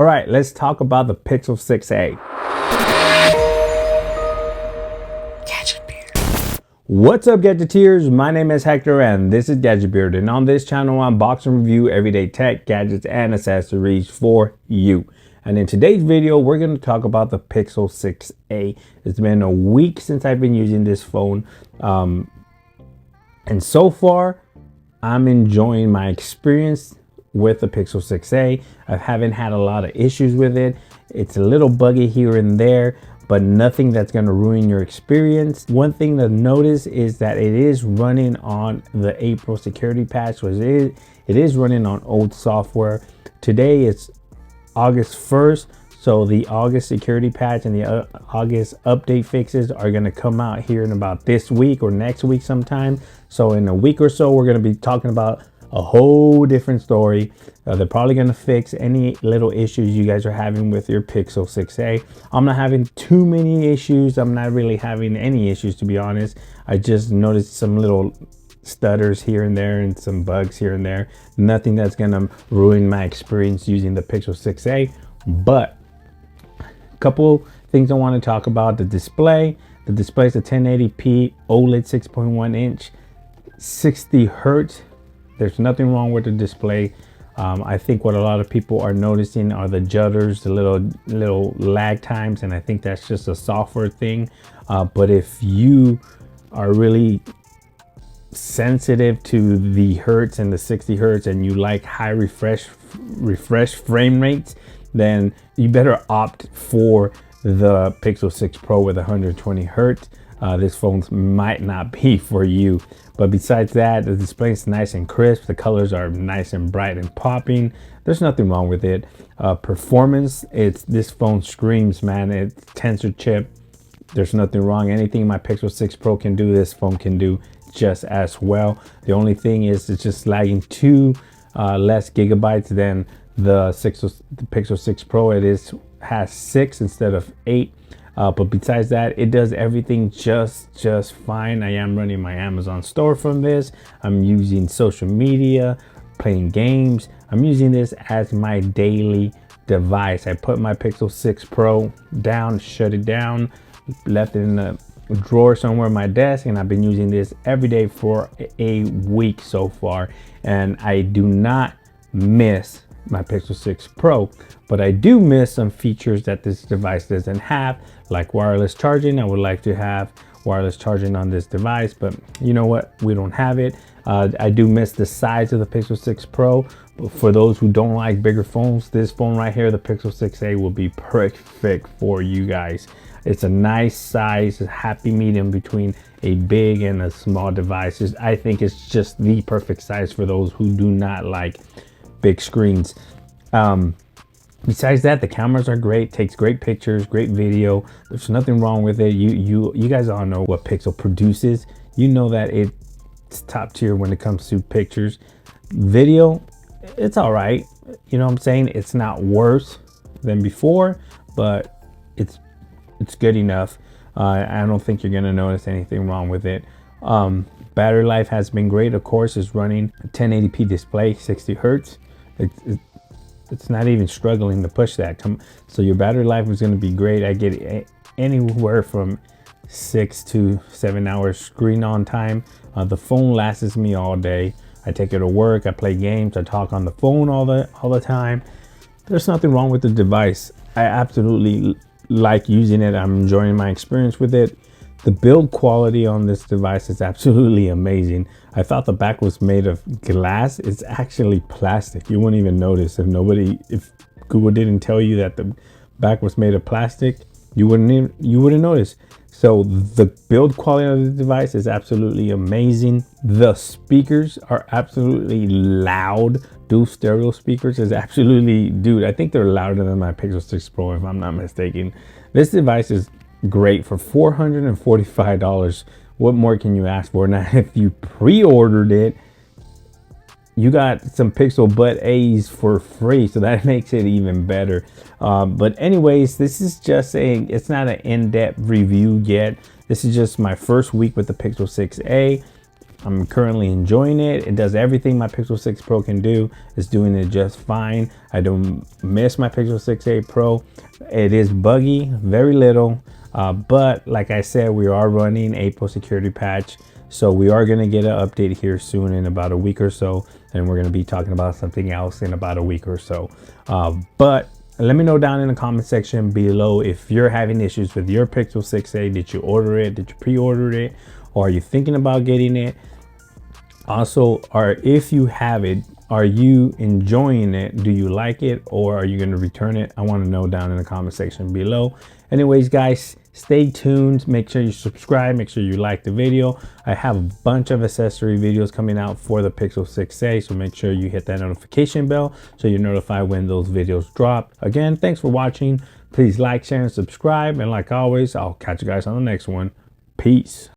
All right, let's talk about the Pixel 6a. Gadget Beard. What's up, Gadgeteers? My name is Hector and this is Gadget Beard, and on this channel I unbox and review everyday tech, gadgets, and accessories for you. And in today's video, we're going to talk about the Pixel 6a. It's been a week since I've been using this phone, and so far I'm enjoying my experience with the Pixel 6a. I haven't had a lot of issues with it. It's a little buggy here and there, but nothing that's going to ruin your experience. One thing to notice is that it is running on the April security patch, which it is running on old software. Today it's August 1st, so the August security patch and the August update fixes are going to come out here in about this week or next week sometime. So in a week or so, we're going to be talking about a whole different story. They're probably going to fix any little issues you guys are having with your Pixel 6a. I'm not having too many issues. I'm not really having any issues, to be honest. I just noticed some little stutters here and there and some bugs here and there. Nothing that's going to ruin my experience using the Pixel 6a. But a couple things I want to talk about. The display. The display is a 1080p OLED 6.1 inch, 60 hertz. There's nothing wrong with the display. I think what a lot of people are noticing are the jutters, the little lag times, and I think that's just a software thing. But if you are really sensitive to the hertz and the 60 hertz and you like high refresh frame rates, then you better opt for the Pixel 6 Pro with 120 hertz. This phone might not be for you. But besides that, the display is nice and crisp. The colors are nice and bright and popping. There's nothing wrong with it. Performance, this phone screams, man. It's Tensor chip. There's nothing wrong. Anything my Pixel 6 Pro can do, this phone can do just as well. The only thing is it's just lagging 2 less gigabytes than the Pixel 6 Pro. It has 6 instead of 8. But besides that, it does everything just fine. I am running my Amazon store from this. I'm using social media, playing games. I'm using this as my daily device. I put my Pixel 6 Pro down, shut it down, left it in a drawer somewhere on my desk, and I've been using this every day for a week so far. And I do not miss my Pixel 6 Pro, but I do miss some features that this device doesn't have, like wireless charging. I would like to have wireless charging on this device, but you know what, we don't have it. I do miss the size of the Pixel 6 Pro, but for those who don't like bigger phones, this phone right here, the Pixel 6a, will be perfect for you guys. It's a nice size, a happy medium between a big and a small device. I think it's just the perfect size for those who do not like big screens. Besides that, the cameras are great, takes great pictures, great video. There's nothing wrong with it. You guys all know what Pixel produces. You know that it's top tier when it comes to pictures. Video, it's all right. You know what I'm saying? It's not worse than before, but it's good enough. I don't think you're gonna notice anything wrong with it. Battery life has been great. Of course, it's running a 1080p display, 60 hertz. It's not even struggling to push that. So your battery life is going to be great. I get anywhere from 6 to 7 hours screen on time. The phone lasts me all day. I take it to work, I play games, I talk on the phone all the time. There's nothing wrong with the device. I absolutely like using it. I'm enjoying my experience with it. The build quality on this device is absolutely amazing. I thought the back was made of glass. It's actually plastic. You wouldn't even notice if Google didn't tell you that the back was made of plastic. You wouldn't notice. So the build quality of the device is absolutely amazing. The speakers are absolutely loud. Dual stereo speakers is absolutely, dude, I think they're louder than my Pixel 6 Pro if I'm not mistaken. This device is great for $445. What more can you ask for? Now, if you pre-ordered it, you got some Pixel Buds A's for free, so that makes it even better. But anyways, this is just it's not an in-depth review yet. This is just my first week with the Pixel 6a. I'm currently enjoying it. It does everything my Pixel 6 Pro can do. It's doing it just fine. I don't miss my Pixel 6a Pro. It is buggy, very little, but like I said, we are running April security patch. So we are going to get an update here soon in about a week or so. And we're going to be talking about something else in about a week or so. But let me know down in the comment section below if you're having issues with your Pixel 6a. Did you order it? Did you pre-order it? Or are you thinking about getting it? Also, if you have it, are you enjoying it? Do you like it, or are you going to return it? I want to know down in the comment section below. Anyways, guys, stay tuned. Make sure you subscribe. Make sure you like the video. I have a bunch of accessory videos coming out for the Pixel 6a, so make sure you hit that notification bell so you're notified when those videos drop. Again, thanks for watching. Please like, share, and subscribe. And like always, I'll catch you guys on the next one. Peace.